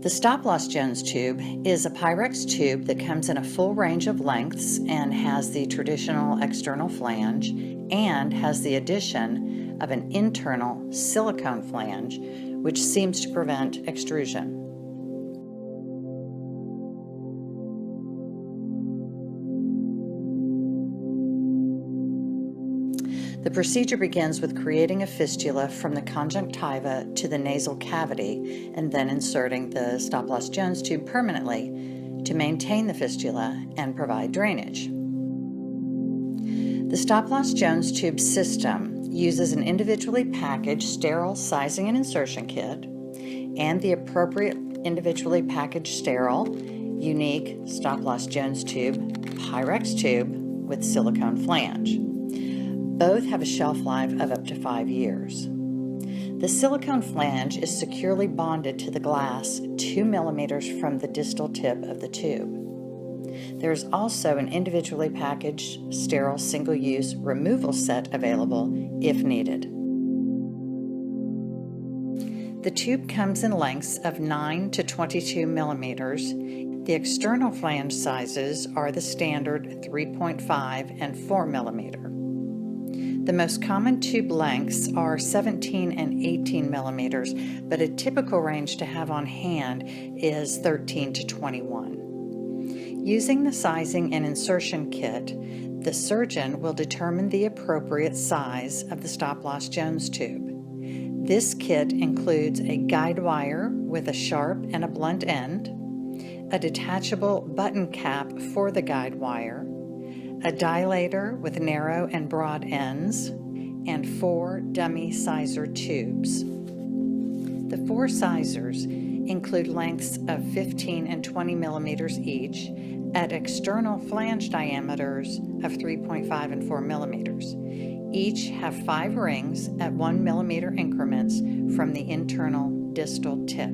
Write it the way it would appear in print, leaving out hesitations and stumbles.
The StopLoss Jones tube is a Pyrex tube that comes in a full range of lengths and has the traditional external flange and has the addition of an internal silicone flange, which seems to prevent extrusion. The procedure begins with creating a fistula from the conjunctiva to the nasal cavity and then inserting the StopLoss Jones tube permanently to maintain the fistula and provide drainage. The StopLoss Jones tube system uses an individually packaged sterile sizing and insertion kit and the appropriate individually packaged sterile, unique StopLoss Jones tube, Pyrex tube with silicone flange. Both have a shelf life of up to 5 years. The silicone flange is securely bonded to the glass 2 millimeters from the distal tip of the tube. There is also an individually packaged sterile single-use removal set available if needed. The tube comes in lengths of 9 to 22 millimeters. The external flange sizes are the standard 3.5 and 4 millimeter. The most common tube lengths are 17 and 18 millimeters, but a typical range to have on hand is 13 to 21. Using the sizing and insertion kit, the surgeon will determine the appropriate size of the StopLoss Jones tube. This kit includes a guide wire with a sharp and a blunt end, a detachable button cap for the guide wire, a dilator with narrow and broad ends, and 4 dummy sizer tubes. The 4 sizers include lengths of 15 and 20 millimeters each at external flange diameters of 3.5 and 4 millimeters. Each have 5 rings at 1 millimeter increments from the internal distal tip.